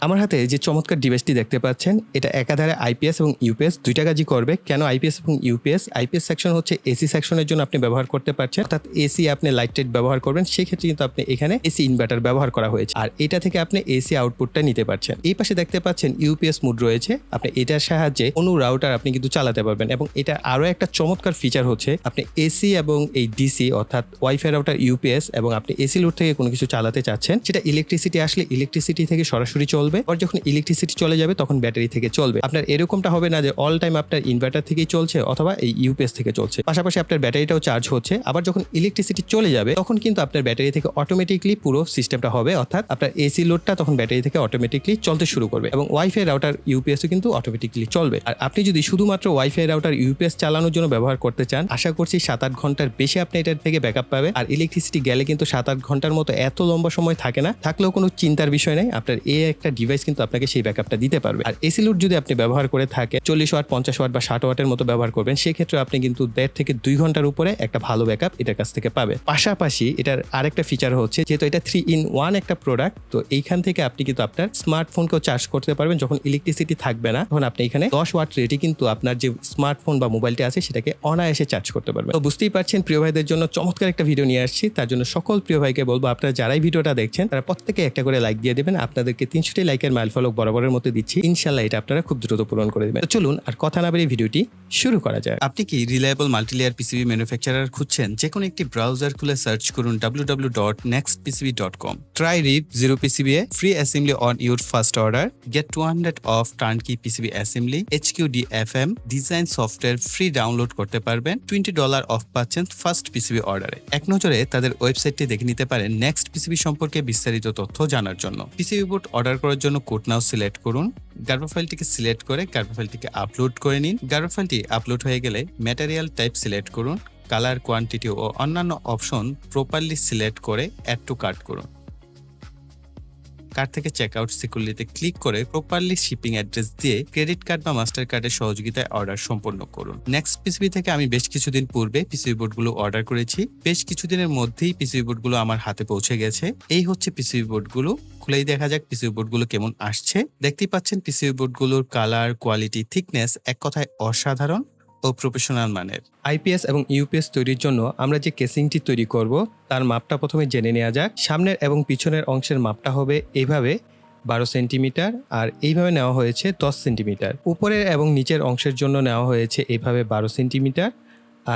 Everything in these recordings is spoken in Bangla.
আমার হাতে যে চমৎকার ডিভাইসটি দেখতে পাচ্ছেন, এটা একাধারে আইপিএস এবং ইউপিএস দুইটা কাজই করবে। কেন আইপিএস এবং ইউপিএস? আইপিএস সেকশন হচ্ছে এসি সেকশনের জন্য আপনি ব্যবহার করতে পারছেন, অর্থাৎ এসি আপনি লাইট টাইট ব্যবহার করবেন, সেক্ষেত্রে কিন্তু আপনি এখানে এসি ইনভার্টার ব্যবহার করা হয়েছে, আর এটা থেকে আপনি এসি আউটপুটটা নিতে পারছেন। এই পাশে দেখতে পাচ্ছেন ইউপিএস মোড রয়েছে, আপনি এটার সাহায্যে কোনো রাউটার আপনি কিন্তু চালাতে পারবেন। এবং এটা আরো একটা চমৎকার ফিচার হচ্ছে, আপনি এসি এবং এই ডিসি অর্থাৎ ওয়াইফাই রাউটার ইউপিএস এবং আপনি এসি লোড থেকে কোনো কিছু চালাতে চাচ্ছেন, সেটা ইলেকট্রিসিটি আসলে ইলেকট্রিসিটি থেকে সরাসরি চলবে, আর যখন ইলেকট্রিসিটি চলে যাবে তখন ব্যাটারি থেকে চলবে। আপনার এরকমটা হবে না যে অল টাইম আপনার ইনভার্টার থেকেই চলছে অথবা এই ইউপিএস থেকে চলছে, পাশাপাশি আপনার ব্যাটারিটাও চার্জ হচ্ছে। আবার যখন ইলেকট্রিসিটি চলে যাবে তখন কিন্তু আপনার ব্যাটারি থেকে অটোমেটিকলি পুরো সিস্টেমটা হবে, অর্থাৎ আপনার এসি লোডটা তখন ব্যাটারি থেকে অটোমেটিকলি চলতে শুরু করবে এবং ওয়াইফাই রাউটার ইউপিএসও কিন্তু অটোমেটিকলি চলবে। আর আপনি যদি শুধুমাত্র ওয়াইফাই রাউটার ইউপিএস চালানোর জন্য ব্যবহার করতে চান, আশা করছি 7-8 ঘন্টার বেশি আপনি এটার থেকে ব্যাকআপ পাবে। আর ইলেকট্রিসিটি গেলে কিন্তু 7-8 ঘন্টার মতো এত লম্বা সময় থাকে না, থাকলেও কোনো চিন্তার বিষয় নেই, আপনার এই একটা ডিভাইস কিন্তু আপনাকে সেই ব্যাকআপটা দিতে পারবে। আর এসি লোড যদি আপনি ব্যবহার করে থাকে 40 ওয়াট, 50 ওয়াট বা 60 ওয়াটের মতো ব্যবহার করবেন, সেক্ষেত্রে আপনি কিন্তু 1.5 থেকে 2 ঘন্টার উপরে একটা ভালো ব্যাকআপ এটার কাছ থেকে পাবে। পাশাপাশি এটার আরেকটা ফিচার হচ্ছে, যেহেতু এটা 3-in-1 একটা প্রোডাক্ট, তো এইখান থেকে আপনি কিন্তু আপনার স্মার্টফোনকেও চার্জ করতে পারবেন। যখন ইলেকট্রিসিটি থাকবে না তখন আপনি এখানে 10 ওয়াট রেটে কিন্তু আপনার যে স্মার্টফোন বা মোবাইলটি আছে সেটাকে অনায়াসে চার্জ করতে পারবেন। তো বুঝতেই পারছেন প্রিয় ভাইদের জন্য চমৎকার একটা ভিডিও নিয়ে আসছি। তার জন্য সকল প্রিয় ভাইকে বলবো, আপনারা যারাই ভিডিওটা দেখছেন তারা প্রত্যেকে একটা করে লাইক দিয়ে দেবেন। আপনাদেরকে 300টি লাইকের মাইল ফলক বরাবরের মতো দিচ্ছি, ইনশাল্লাহ এটা আপনারা খুব দ্রুত পূরণ করে দেবেন। তো চলুন আর কথা না বাড়িয়ে ভিডিওটি শুরু করা যায়। আপনি কি রিলায়েবল মাল্টিলেয়ার পিসিবি ম্যানুফ্যাকচারার খুঁজছেন? যে কোনো একটি ব্রাউজার খুলে সার্চ করুন www.nextpcb.com। Try RIP 0 PCBA free assembly on your first order. Get 200 off turnkey PCB assembly, HQDFM design software free download করতে পারবেন। $20 অফ পাচ্ছেন ফার্স্ট পিসিবি অর্ডারে। এক নজরে তাদের ওয়েবসাইটটি দেখে নিতে পারেন নেক্সট পিসিবি সম্পর্কে বিস্তারিত তথ্য জানার জন্য। পিসিবি বোর্ড অর্ডার করার জন্য কোড নাও সিলেক্ট করুন। গার্ভো ফাইলটিকে সিলেক্ট করে গার্ভো ফাইলটিকে আপলোড করে নিন। গার্ভো ফাইলটি আপলোড হয়ে গেলে ম্যাটেরিয়াল টাইপ সিলেক্ট করুন। কালার, কোয়ান্টিটি ও অন্যান্য অপশন প্রপারলি সিলেক্ট করে অ্যাড টু কার্ট করুন। কার্ড থেকে চেকআউট সিকিউরিটিতে ক্লিক করে প্রপারলি শিপিং অ্যাড্রেস দিয়ে ক্রেডিট কার্ড বা মাস্টার কার্ডের সহযোগিতায় অর্ডার সম্পন্ন করুন। নেক্সট পিসিবি থেকে আমি বেশ কিছুদিন পূর্বে পিসিবি বোর্ডগুলো অর্ডার করেছি। বেশ কিছুদিনের মধ্যেই পিসিবি বোর্ডগুলো আমার হাতে পৌঁছে গেছে। এই হচ্ছে পিসিবি বোর্ডগুলো। খুলেই দেখা যাক পিসিবি বোর্ডগুলো কেমন আসছে। দেখতেই পাচ্ছেন পিসিবি বোর্ডগুলোর কালার, কোয়ালিটি, থিকনেস এক কথায় অসাধারণ ও প্রফেশনাল মানের। আইপিএস এবং ইউপিএস তৈরির জন্য আমরা যে কেসিংটি তৈরি করব তার মাপটা প্রথমে জেনে নেওয়া যাক। সামনের এবং পিছনের অংশের মাপটা হবে এইভাবে 12 সেন্টিমিটার, আর এইভাবে নেওয়া হয়েছে 10 সেন্টিমিটার। উপরের এবং নিচের অংশের জন্য নেওয়া হয়েছে এইভাবে 12 সেন্টিমিটার,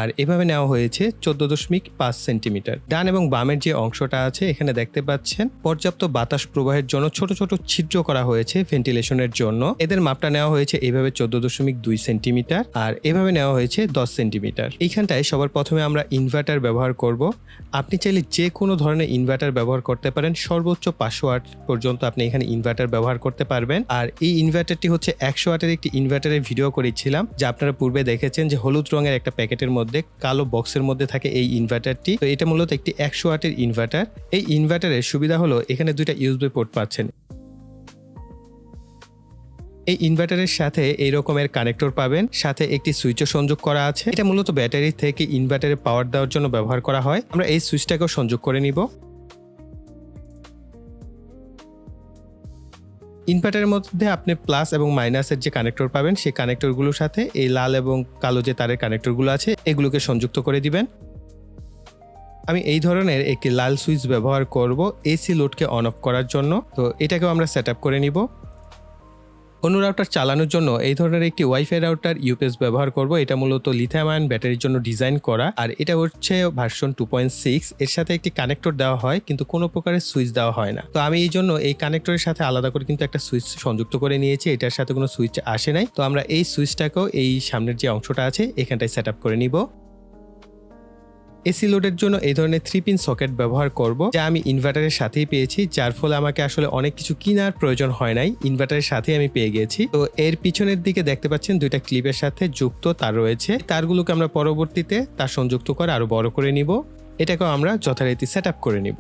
আর এভাবে নেওয়া হয়েছে 14.5 সেন্টিমিটার। ডান এবং বামের যে অংশটা আছে এখানে দেখতে পাচ্ছেন পর্যাপ্ত বাতাস প্রবাহের জন্য ছোট ছোট ছিদ্র করা হয়েছে ভেন্টিলেশনের জন্য। এদের মাপটা নেওয়া হয়েছে এইভাবে 14.2 সেন্টিমিটার, আর এভাবে নেওয়া হয়েছে 10 সেন্টিমিটার। এইখানটায় সবার প্রথমে আমরা ইনভার্টার ব্যবহার করব। আপনি চাইলে যে কোনো ধরনের ইনভার্টার ব্যবহার করতে পারেন, সর্বোচ্চ 500 ওয়াট পর্যন্ত আপনি এখানে ইনভার্টার ব্যবহার করতে পারবেন। আর এই ইনভার্টারটি হচ্ছে 100 ওয়াটের একটি ইনভার্টারের ভিডিও করেছিলাম, যা আপনারা পূর্বে দেখেছেন, যে হলুদ রঙের একটা প্যাকেটের মধ্যে কালো বক্সের মধ্যে থাকে এই ইনভার্টারটি। তো এটা মূলত একটি 100 ওয়াটের ইনভার্টার। এই ইনভার্টারের সুবিধা হলো এখানে দুইটা ইউএসবি পোর্ট পাচ্ছেন। এই ইনভার্টারের সাথে এই রকমের কানেক্টর পাবেন, সাথে একটি সুইচও সংযোগ করা আছে। এটা মূলত ব্যাটারি থেকে ইনভার্টারে পাওয়ার দেওয়ার জন্য ব্যবহার করা হয়। আমরা এই সুইচটাকেও সংযোগ করে নিব। ইনভার্টারের মধ্যে আপনি প্লাস এবং মাইনাসের যে কানেক্টর পাবেন, সেই কানেক্টরগুলোর সাথে এই লাল এবং কালো যে তারের কানেক্টরগুলো আছে এগুলোকে সংযুক্ত করে দিবেন। আমি এই ধরনের একটি লাল সুইচ ব্যবহার করব এসি লোডকে অন অফ করার জন্য। তো এটাকেও আমরা সেট আপ করে নিব। অন্য রাউটার চালানোর জন্য এই ধরনের একটি ওয়াইফাই রাউটার ইউপিএস ব্যবহার করব। এটা মূলত লিথিয়াম আয়ন ব্যাটারির জন্য ডিজাইন করা, আর এটা হচ্ছে ভার্সন 2.6। এর সাথে একটি কানেক্টর দেওয়া হয় কিন্তু কোনো প্রকারের সুইচ দেওয়া হয় না। তো আমি এই জন্য এই কানেক্টরের সাথে আলাদা করে কিন্তু একটা সুইচ সংযুক্ত করে নিয়েছি। এটার সাথে কোনো সুইচ আসে নাই। তো আমরা এই সুইচটাকেও এই সামনের যে অংশটা আছে এখানটায় সেট আপ করে নিব। এসি লোডের জন্য এই ধরনের 3-পিন সকেট ব্যবহার করব, যা আমি ইনভার্টারের সাথেই পেয়েছি, যার ফলে আমাকে আসলে অনেক কিছু কেনার প্রয়োজন হয় নাই, ইনভার্টারের সাথেই আমি পেয়ে গেছি। তো এর পিছনের দিকে দেখতে পাচ্ছেন দুইটা ক্লিপের সাথে যুক্ত তার রয়েছে। তারগুলোকে আমরা পরবর্তীতে তার সংযুক্ত করে আরো বড় করে নিব। এটাকেও আমরা যথারীতি সেট আপ করে নিব।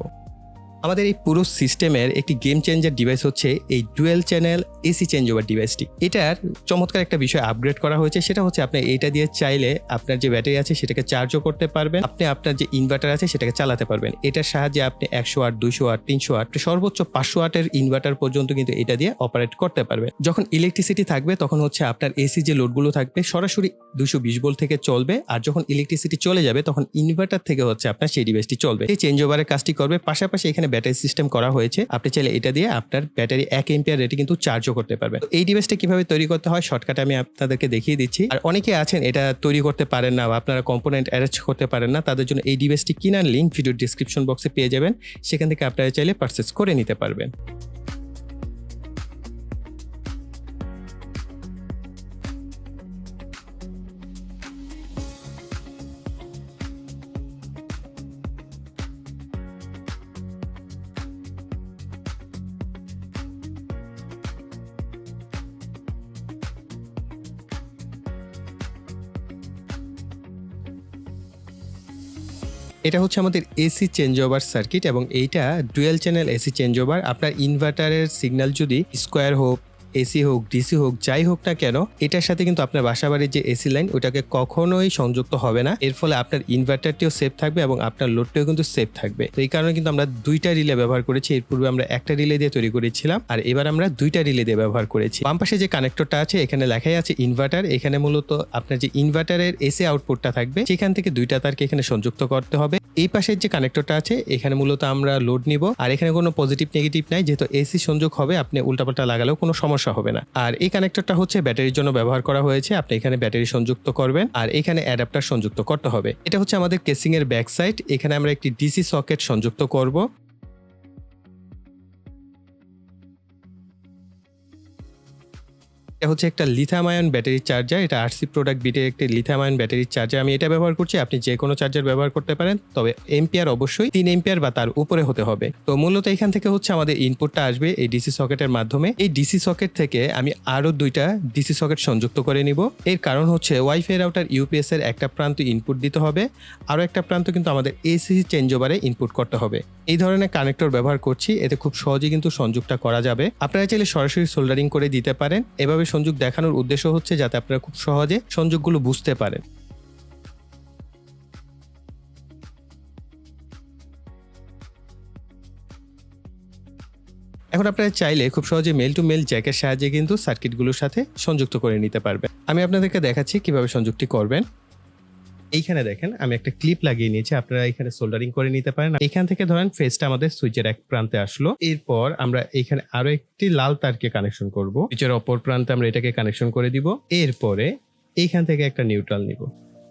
আমাদের এই পুরো সিস্টেমের একটি গেম চেঞ্জার ডিভাইস হচ্ছে এই dual channel AC change over ডিভাইসটি। এটার চমৎকার একটা বিষয় আপগ্রেড করা হয়েছে, সেটা হচ্ছে আপনি এটা দিয়ে চাইলে আপনার যে ব্যাটারি আছে সেটাকে চার্জও করতে পারবেন, আপনি আপনার যে ইনভার্টার আছে সেটাকে চালাতে পারবেন। এটার সাহায্যে আপনি 100 ওয়াট, 200 ওয়াট, 300 ওয়াট, সর্বোচ্চ 500 ওয়াটের ইনভার্টার পর্যন্ত কিন্তু এটা দিয়ে অপারেট করতে পারবেন। যখন ইলেকট্রিসিটি থাকবে তখন হচ্ছে আপনার এসি যে লোডগুলো থাকবে সরাসরি 220 ভোল্ট থেকে চলবে, আর যখন ইলেকট্রিসিটি চলে যাবে তখন ইনভার্টার থেকে হচ্ছে আপনার সেই ডিভাইসটি চলবে। এই চেঞ্জ ওভারের কাজটি করবে। পাশাপাশি এখানে ব্যাটারি সিস্টেম করা হয়েছে, আপনি চাইলে এটা দিয়ে আপনার ব্যাটারি 1 এম্পিয়ার রেটে কিন্তু চার্জও করতে পারবেন। এই ডিভাইসটা কিভাবে তৈরি করতে হয় শর্টকাটে আমি আপনাদেরকে দেখিয়ে দিচ্ছি। আর অনেকে আছেন এটা তৈরি করতে পারেন না বা আপনারা কম্পোনেন্ট অ্যারেঞ্জ করতে পারেন না, তাদের জন্য এই ডিভাইসটি কেনার লিঙ্ক ভিডিও ডিসক্রিপশন বক্সে পেয়ে যাবেন, সেখান থেকে আপনারা চাইলে পারচেজ করে নিতে পারবেন। এটা হচ্ছে আমাদের এসি চেঞ্জ ওভার সার্কিট এবং এইটা dual channel AC change over. আপনার ইনভার্টারের সিগন্যাল যদি স্কোয়ার হোক, এসি হোক, ডিসি হোক, যাই হোক না কেন, এটার সাথে কিন্তু আপনার বাসাবাড়ির যে এসি লাইন ওটাকে কখনোই সংযুক্ত হবে না। এর ফলে আপনার ইনভার্টারটিও সেফ থাকবে এবং আপনার লোডটিও কিন্তু সেফ থাকবে। তো এই কারণে কিন্তু আমরা দুইটা রিলে ব্যবহার করেছি। এর পূর্বে আমরা একটা রিলে দিয়ে তৈরি করেছিলাম, আর এবার আমরা দুইটা রিলে দিয়ে ব্যবহার করেছি। বাম পাশে যে কানেক্টরটা আছে এখানে লেখাই আছে ইনভার্টার। এখানে মূলত আপনার যে ইনভার্টারের এসি আউটপুটটা থাকবে সেখান থেকে দুইটা তারকে এখানে সংযুক্ত করতে হবে। এই পাশের যে কানেক্টরটা আছে এখানে মূলত আমরা লোড নিব, আর এখানে কোনো পজিটিভ নেগেটিভ নাই, যেহেতু এসি সংযোগ হবে আপনি উল্টাপাল্টা লাগালেও কোনো সমস্যা হবে না। আর এই কানেক্টরটা হচ্ছে ব্যাটারির জন্য ব্যবহার করা হয়েছে, আপনি এখানে ব্যাটারি সংযুক্ত করবেন আর এখানে অ্যাডাপ্টার সংযুক্ত করতে হবে। এটা হচ্ছে আমাদের কেসিং এর ব্যাক সাইড, এখানে আমরা একটি ডিসি সকেট সংযুক্ত করব। এটা হচ্ছে একটা লিথিয়াম আয়ন ব্যাটারি চার্জার, এটা আরসি প্রোডাক্ট বিটের একটি লিথিয়াম আয়ন ব্যাটারি চার্জার। আমি এটা ব্যবহার করছি, আপনি যে কোনো চার্জার ব্যবহার করতে পারেন, তবে এম্পিয়ার অবশ্যই 3 এম্পিয়ার বা তার উপরে হতে হবে। তো মূলত এখান থেকে হচ্ছে আমাদের ইনপুটটা আসবে এই ডিসি সকেটের মাধ্যমে। এই ডিসি সকেট থেকে আমি আরো দুইটা ডিসি সকেট সংযুক্ত করে নিব। এর কারণ হচ্ছে ওয়াইফাই রাউটার ইউপিএস এর একটা প্রান্ত ইনপুট দিতে হবে, আরো একটা প্রান্ত কিন্তু আমাদের এসি চেঞ্জ ওভারে ইনপুট করতে হবে। এই ধরনের কানেক্টর ব্যবহার করছি, এতে খুব সহজেই কিন্তু সংযোগটা করা যাবে। আপনারা চাইলে সরাসরি সোল্ডারিং করে দিতে পারেন। এভাবে সংযোগ দেখানোর উদ্দেশ্য হচ্ছে যাতে আপনারা খুব সহজে সংযোগগুলো বুঝতে পারেন। এখন আপনারা চাইলে খুব সহজে মেল টু মেল জ্যাকের সাহায্যে কিন্তু সার্কিটগুলোর সাথে সংযুক্ত করে নিতে পারবেন। আমি আপনাদেরকে দেখাচ্ছি কিভাবে সংযুক্তি করবেন। এইখানে দেখেন আমি একটা ক্লিপ লাগিয়ে নিয়েছি, আপনারা এখানে সোল্ডারিং করে নিতে পারেন। এখান থেকে ধরেন ফেজটা আমাদের সুইচের এক প্রান্তে আসলো, এরপর আমরা এখানে আরো একটি লাল তারকে কানেকশন করব, সুইচের অপর প্রান্তে আমরা এটাকে কানেকশন করে দিব। এরপরে এইখান থেকে একটা নিউট্রাল নিব।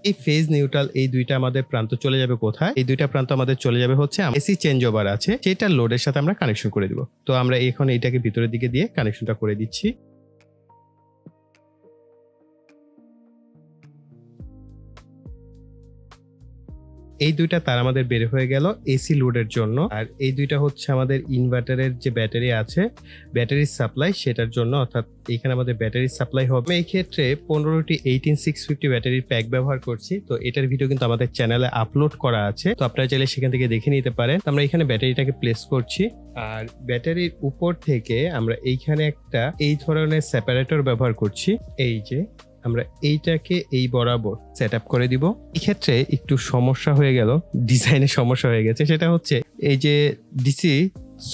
এই ফেজ নিউট্রাল এই দুইটা আমাদের প্রান্ত চলে যাবে কোথায়? এই দুইটা প্রান্ত আমাদের চলে যাবে হচ্ছে এসি চেঞ্জ ওভার আছে সেটা লোডের সাথে আমরা কানেকশন করে দিব। তো আমরা এখন এইটাকে ভিতরের দিকে দিয়ে কানেকশনটা করে দিচ্ছি। এই দুইটা তার আমাদের বের হয়ে গেল এসি লোডের জন্য, আর এই দুইটা হচ্ছে আমাদের ইনভার্টারের যে ব্যাটারি আছে ব্যাটারির সাপ্লাই সেটার জন্য, অর্থাৎ এখানে আমাদের ব্যাটারির সাপ্লাই হবে। এই ক্ষেত্রে 15টি 18650 ব্যাটারির প্যাক ব্যবহার করছি। তো এটার ভিডিও কিন্তু আমাদের চ্যানেলে আপলোড করা আছে, তো আপনারা চাইলে সেখান থেকে দেখে নিতে পারেন। আমরা এখানে ব্যাটারিটাকে প্লেস করছি, আর ব্যাটারির উপর থেকে আমরা এইখানে একটা এই ধরনের সেপারেটর ব্যবহার করছি। এই যে আমরা এইটাকে এই বরাবর সেট আপ করে দিব। এক্ষেত্রে একটু সমস্যা হয়ে গেল, ডিজাইনে সমস্যা হয়ে গেছে। সেটা হচ্ছে এই যে ডিসি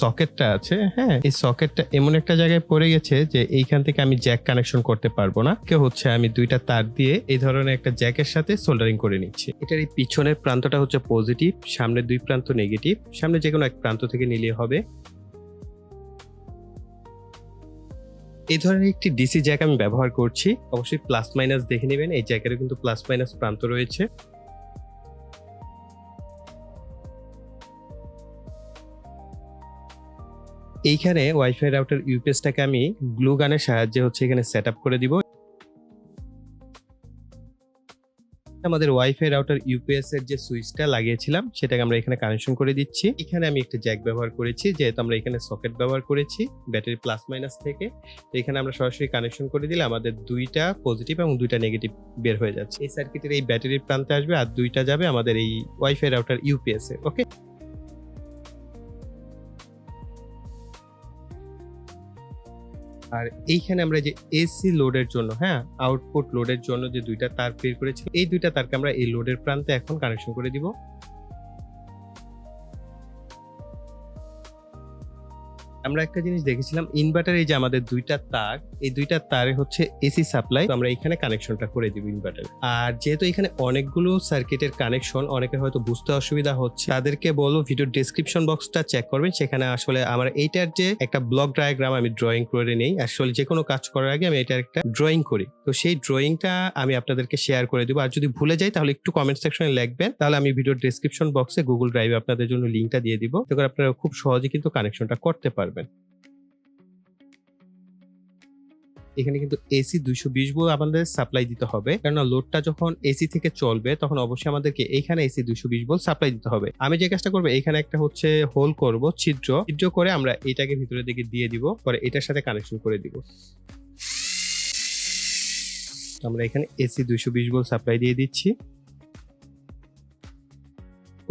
সকেটটা আছে, হ্যাঁ, এই সকেটটা এমন একটা জায়গায় পড়ে গেছে যে এইখান থেকে আমি জ্যাক কানেকশন করতে পারবো না। কে হচ্ছে আমি দুইটা তার দিয়ে এই ধরনের একটা জ্যাকের সাথে সোল্ডারিং করে নিচ্ছি। এটার এই পিছনের প্রান্তটা হচ্ছে পজিটিভ, সামনের দুই প্রান্ত নেগেটিভ। সামনে যে কোনো এক প্রান্ত থেকে নিলে হবে। এই ধরনের একটি ডিসি জ্যাক আমি ব্যবহার করছি, অবশ্যই প্লাস মাইনাস দেখে নেবেন। এই জ্যাকেরও কিন্তু প্লাস মাইনাস প্রান্ত রয়েছে। এইখানে ওয়াইফাই রাউটার ইউপিএসটাকে আমি গ্লু গানের সাহায্যে হচ্ছে এখানে সেট আপ করে দিব। আমাদের ওয়াইফাই রাউটার ইউপিএস এর যে সুইচটা লাগিয়েছিলাম সেটাকে আমরা এখানে কানেকশন করে দিচ্ছি। এখানে আমি একটা জ্যাক ব্যবহার করেছি, যেহেতু আমরা এখানে সকেট ব্যবহার করেছি ব্যাটারি প্লাস মাইনাস থেকে। তো এখানে আমরা সরাসরি কানেকশন করে দিলে আমাদের দুইটা পজিটিভ এবং দুইটা নেগেটিভ বের হয়ে যাচ্ছে। এই সার্কিটের এই ব্যাটারির প্রান্তে আসবে আর দুইটা যাবে আমাদের এই ওয়াইফাই রাউটার ইউপিএস এ। ওকে, আর এইখানে আমরা যে এসি লোডের জন্য আউটপুট লোডের জন্য যে দুইটা তার বের করেছি, এই দুইটা তারকে আমরা এই লোডের প্রান্তে এখন কানেকশন করে দিব। আমরা একটা জিনিস দেখেছিলাম, ইনভার্টার এই যে আমাদের দুইটা তার, এই দুইটা তারে হচ্ছে এসি সাপ্লাই, আমরা এখানে কানেকশনটা করে দিব ইনভার্টার। আর যেহেতু এখানে অনেকগুলো সার্কিটের কানেকশন, অনেকের হয়তো বুঝতে অসুবিধা হচ্ছে, তাদেরকে বলবো ভিডিও ডেসক্রিপশন বক্সটা চেক করবেন, সেখানে আসলে আমার এইটার যে একটা ব্লক ডায়াগ্রাম আমি ড্রয়িং করে নেই। আসলে যে কোনো কাজ করার আগে আমি এটার একটা ড্রয়িং করি, তো সেই ড্রয়িংটা আমি আপনাদেরকে শেয়ার করে দিব। আর যদি ভুলে যাই তাহলে একটু কমেন্ট সেকশনে লিখবেন, তাহলে আমি ভিডিও ডেসক্রিপশন বক্সে গুগল ড্রাইভে আপনাদের জন্য লিঙ্কটা দিয়ে দিব, তখন আপনারা খুব সহজে কিন্তু কানেকশনটা করতে পারবেন। এখানে কিন্তু এসি 220 ভোল্ট আমাদের সাপ্লাই দিতে হবে, কারণ লোডটা যখন এসি থেকে চলবে তখন অবশ্যই আমাদেরকে এইখানে এসি 220 ভোল্ট সাপ্লাই দিতে হবে। আমি যে কাজটা করবো, এখানে একটা হচ্ছে হোল করব, ছিদ্র করে আমরা এটাকে ভিতরের দিকে দিয়ে দিব, পরে এটার সাথে কানেকশন করে দিব। আমরা এখানে এসি 220 ভোল্ট সাপ্লাই দিয়ে দিচ্ছি।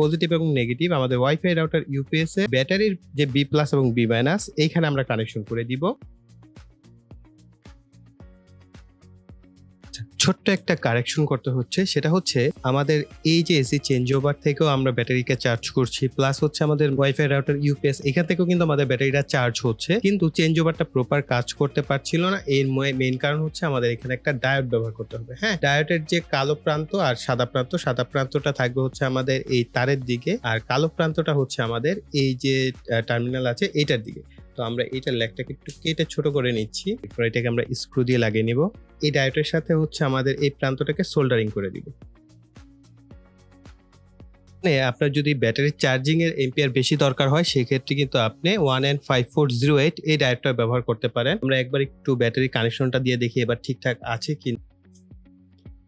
পজিটিভ এবং নেগেটিভ আমাদের ওয়াইফাই রাউটার ইউপিএস এ ব্যাটারির যে বি প্লাস এবং বি মাইনাস এইখানে আমরা কানেকশন করে দিব। ছোট্ট একটা কারেকশন করতে হচ্ছে, সেটা হচ্ছে আমাদের এই যে এসি চেঞ্জ ওভার থেকেও আমরা ব্যাটারিকে চার্জ করছি, প্লাস হচ্ছে আমাদের ওয়াইফাই রাউটার ইউপিএস এখান থেকেও কিন্তু আমাদের ব্যাটারিটা চার্জ হচ্ছে, কিন্তু চেঞ্জ ওভারটা প্রপার কাজ করতে পারছিল না। এর মেইন কারণ হচ্ছে আমাদের এখানে একটা ডায়োড ব্যবহার করতে হবে। ডায়োডের যে কালো প্রান্ত আর সাদা প্রান্তটা থাকবে হচ্ছে আমাদের এই তারের দিকে, আর কালো প্রান্তটা হচ্ছে আমাদের এই যে টার্মিনাল আছে এইটার দিকে। তো আমরা এইটার ল্যাগটাকে একটু কেটে ছোট করে নিচ্ছি, এরপর এটাকে আমরা স্ক্রু দিয়ে লাগিয়ে নিব। এই ডায়োডের সাথে হচ্ছে আমাদের এই প্রান্তটাকে সোল্ডারিং করে দিব। আপনার যদি ব্যাটারি চার্জিং এর এম্পিয়ার বেশি দরকার হয়, সেক্ষেত্রে কিন্তু আপনি 1N5408 এই ডায়োডটা ব্যবহার করতে পারেন। আমরা একবার একটু ব্যাটারি কানেকশনটা দিয়ে দেখি এবার ঠিকঠাক আছে কি।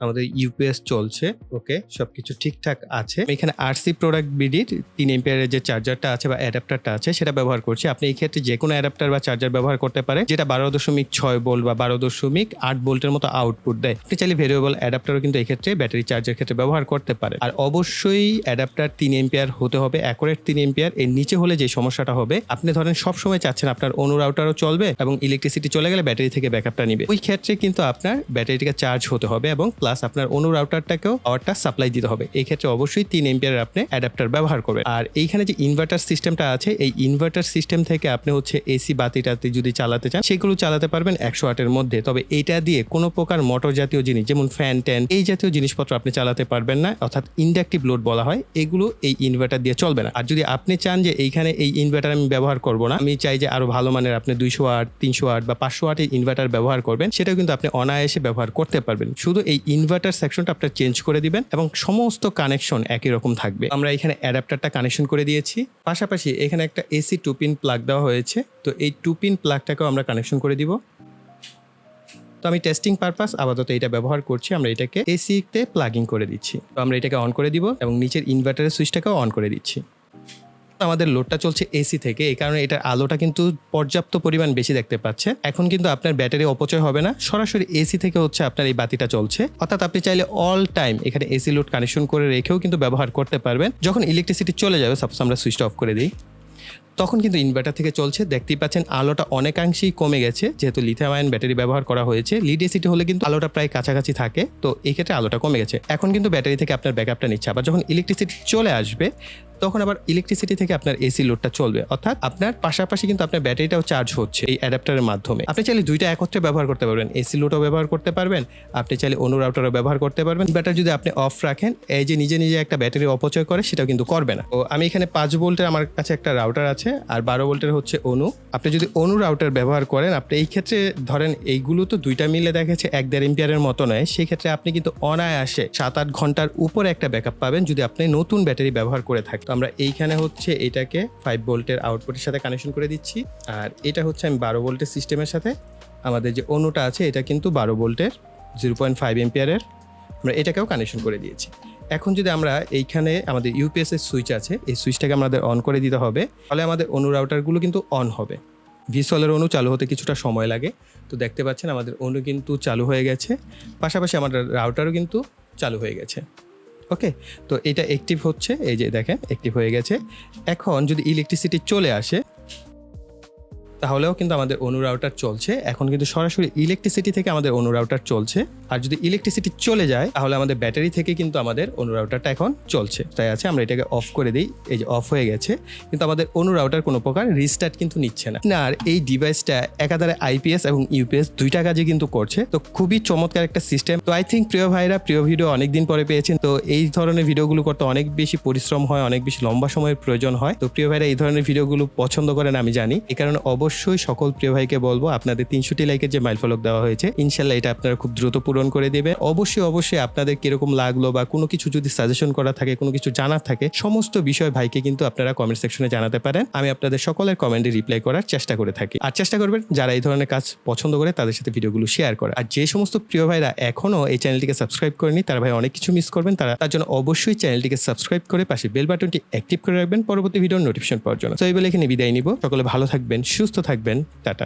আমাদের ইউপিএস চলছে, ওকে, সবকিছু ঠিকঠাক আছে। এখানে আরসি প্রোডাক্ট বিডির 3 এম্পিয়ারের যে চার্জারটা আছে বা অ্যাডাপ্টারটা আছে সেটা ব্যবহার করছি। আপনি এই ক্ষেত্রে যে কোনো অ্যাডাপ্টার বা চার্জার ব্যবহার করতে পারেন, যেটা 12.6 ভোল্ট বা 12.8 ভোল্টের মতো আউটপুট দেয়। আপনি চাইলে ভেরিয়েবল অ্যাডাপ্টারও কিন্তু এই ক্ষেত্রে ব্যাটারি চার্জের ক্ষেত্রে ব্যবহার করতে পারেন। আর অবশ্যই অ্যাডাপ্টার 3 এম্পিয়ার হতে হবে, অ্যাকুরেট 3 এম্পিয়ার। এর নিচে হলে যে সমস্যাটা হবে, আপনি ধরেন সবসময় চাচ্ছেন আপনার অনু রাউটারও চলবে এবং ইলেকট্রিসিটি চলে গেলে ব্যাটারি থেকে ব্যাকআপটা নিবে, ওই ক্ষেত্রে কিন্তু আপনার ব্যাটারিটাকে চার্জ হতে হবে এবং প্লাস আপনার অনু রাউটারটাকেও পাওয়ারটা সাপ্লাই দিতে হবে। এই ক্ষেত্রে অবশ্যই 3 এম্পিয়ার আপনি অ্যাডাপ্টার ব্যবহার করবেন। আর এইখানে যে ইনভার্টার সিস্টেমটা আছে, এই ইনভার্টার সিস্টেম থেকে আপনি হচ্ছে এসি বাতিটাতে যদি চালাতে চান, সেগুলো চালাতে পারবেন 100 ওয়াটের মধ্যে। তবে এইটা দিয়ে কোনো প্রকার মোটর জাতীয় জিনিস যেমন ফ্যান ট্যান এই জাতীয় জিনিসপত্র আপনি চালাতে পারবেন না, অর্থাৎ ইন্ডাকটিভ লোড বলা হয়, এগুলো এই ইনভার্টার দিয়ে চলবে না। আর যদি আপনি চান যে এইখানে এই ইনভার্টার আমি ব্যবহার করব না, আমি চাই যে আরো ভালো মানের আপনি 200 ওয়াট 300 ওয়াট বা 500 ওয়াটের ইনভার্টার ব্যবহার করবেন, সেটাও কিন্তু আপনি অনায়াসে ব্যবহার করতে পারবেন। শুধু এই ইনভার্টার সেকশনটা আপনার চেঞ্জ করে দিবেন এবং সমস্ত কানেকশন একই রকম থাকবে। আমরা এখানে অ্যাডাপ্টারটা কানেকশন করে দিয়েছি, পাশাপাশি এখানে একটা এসি 2 পিন প্লাগ দেওয়া হয়েছে, তো এই 2 পিন প্লাগটাকেও আমরা কানেকশন করে দিব। তো আমি টেস্টিং পারপাস আপাতত এটা ব্যবহার করছি, আমরা এটাকে এসিতে প্লাগিং করে দিচ্ছি। তো আমরা এটাকে অন করে দিব এবং নিচের ইনভার্টারের সুইচটাকেও অন করে দিচ্ছি। আমাদের লোডটা চলছে এসি থেকে, এই কারণে এটার আলোটা কিন্তু পর্যাপ্ত পরিমাণ বেশি দেখতে পাচ্ছে। এখন কিন্তু আপনার ব্যাটারি অপচয় হবে না, সরাসরি এসি থেকে হচ্ছে আপনার এই বাতিটা চলছে। অর্থাৎ আপনি চাইলে অল টাইম এখানে এসি লোড কানেকশন করে রেখেও কিন্তু ব্যবহার করতে পারবেন। যখন ইলেকট্রিসিটি চলে যাবে, সাপোজ আমরা সুইচটা অফ করে দিই, তখন কিন্তু ইনভার্টার থেকে চলছে। দেখতেই পাচ্ছেন আলোটা অনেকাংশেই কমে গেছে, যেহেতু লিথিয়াম আয়ন ব্যাটারি ব্যবহার করা হয়েছে। লিড এসিটি হলে কিন্তু আলোটা প্রায় কাছাকাছি থাকে, তো এই ক্ষেত্রে আলোটা কমে গেছে। এখন কিন্তু ব্যাটারি থেকে আপনার ব্যাকআপটা নিচ্ছে। আবার যখন ইলেকট্রিসিটি চলে আসবে, তখন আবার ইলেকট্রিসিটি থেকে আপনার এসি লোডটা চলবে, অর্থাৎ আপনার পাশাপাশি কিন্তু আপনার ব্যাটারিটাও চার্জ হচ্ছে এই অ্যাডাপ্টারের মাধ্যমে। আপনি চাইলে দুইটা একত্রে ব্যবহার করতে পারবেন, এসি লোডও ব্যবহার করতে পারবেন, আপনি চাইলে অনু রাউটারও ব্যবহার করতে পারবেন। ব্যাটারি যদি আপনি অফ রাখেন, এই যে নিজে নিজে একটা ব্যাটারি অপচয় করে, সেটাও কিন্তু করবে না। তো আমি এখানে 5 ভোল্টের আমার কাছে একটা রাউটার আছে, আর 12 ভোল্টের হচ্ছে অনু। আপনি যদি অনু রাউটার ব্যবহার করেন, আপনি এই ক্ষেত্রে ধরেন এইগুলো তো দুইটা মিলে দেখেছে 1.5 এম্পিয়ারের মতো নয়, সেই ক্ষেত্রে আপনি কিন্তু অনায়াসে 7-8 ঘন্টার উপরে একটা ব্যাকআপ পাবেন যদি আপনি নতুন ব্যাটারি ব্যবহার করে থাকেন। তো আমরা এইখানে হচ্ছে এটাকে 5 ভোল্টের আউটপুটের সাথে কানেকশন করে দিচ্ছি, আর এটা হচ্ছে আমি 12 ভোল্টের সিস্টেমের সাথে। আমাদের যে অনুটা আছে এটা কিন্তু 12 ভোল্টের 0.5 এম্পিয়ারের, আমরা এটাকেও কানেকশন করে দিয়েছি। এখন যদি আমরা এইখানে আমাদের ইউপিএস এর সুইচ আছে, এই সুইচটাকে আমাদের অন করে দিতে হবে, তাহলে আমাদের অনু রাউটারগুলো কিন্তু অন হবে। ভিসলের অনু চালু হতে কিছুটা সময় লাগে, তো দেখতে পাচ্ছেন আমাদের অনু কিন্তু চালু হয়ে গেছে, পাশাপাশি আমাদের রাউটারও কিন্তু চালু হয়ে গেছে। ওকে, তো এটা অ্যাক্টিভ হচ্ছে, এই যে দেখেন অ্যাক্টিভ হয়ে গেছে। এখন যদি ইলেকট্রিসিটি চলে আসে, তাহলেও কিন্তু আমাদের অনু রাউটার চলছে। এখন কিন্তু সরাসরি ইলেকট্রিসিটি থেকে আমাদের অনু রাউটার চলছে। আর যদি ইলেকট্রিসিটি চলে যায় তাহলে আমাদের ব্যাটারি থেকে কিন্তু আমাদের অনু রাউটারটা এখন চলছে। তাই আছে, আমরা এটাকে অফ করে দিই, এই যে অফ হয়ে গেছে, কিন্তু আমাদের অনু রাউটার কোনো প্রকার রিস্টার্ট কিন্তু নিচ্ছে না। আর এই ডিভাইসটা একাধারে আইপিএস এবং ইউপিএস দুইটা কাজই কিন্তু করছে। তো খুবই চমৎকার একটা সিস্টেম। তো আই থিঙ্ক প্রিয় ভাইরা প্রিয় ভিডিও অনেকদিন পরে পেয়েছেন। তো এই ধরনের ভিডিওগুলো করতে অনেক বেশি পরিশ্রম হয়, অনেক বেশি লম্বা সময়ের প্রয়োজন হয়। তো প্রিয় ভাইরা এই ধরনের ভিডিওগুলো পছন্দ করেন আমি জানি, এই কারণে অবশ্যই সকল প্রিয় ভাইকে বলবো আপনাদের 300 লাইকের যে মাইল ফলক দেওয়া হয়েছে ইনশাল্লাহ এটা আপনারা খুব দ্রুত পূরণ করে দেবে। অবশ্যই আপনাদের কিরকম লাগলো বা কোনো কিছু যদি সাজেশন করা থাকে, কোনো কিছু জানার থাকে, সমস্ত বিষয় ভাইকে কিন্তু আপনারা কমেন্ট সেকশনে জানাতে পারেন। আমি আপনাদের সকলের কমেন্টে রিপ্লাই করার চেষ্টা করে থাকি। আর চেষ্টা করবেন যারা এই ধরনের কাজ পছন্দ করে তাদের সাথে ভিডিওগুলো শেয়ার করে। আর যে সমস্ত প্রিয় ভাইরা এখনো এই চ্যানেলটিকে সাবস্ক্রাইব করেনি তারা ভাই অনেক কিছু মিস করবেন। তার জন্য অবশ্যই চ্যানেলটিকে সাবস্ক্রাইব করে পাশে বেল বাটনটি অ্যাক্টিভ করে রাখবেন পরবর্তী ভিডিওর নোটিফিকেশন পাওয়ার জন্য। তো এই বলে এখানে বিদায় নিব। সকলে ভালো থাকবেন, সুস্থ থাকবেন, টাটা।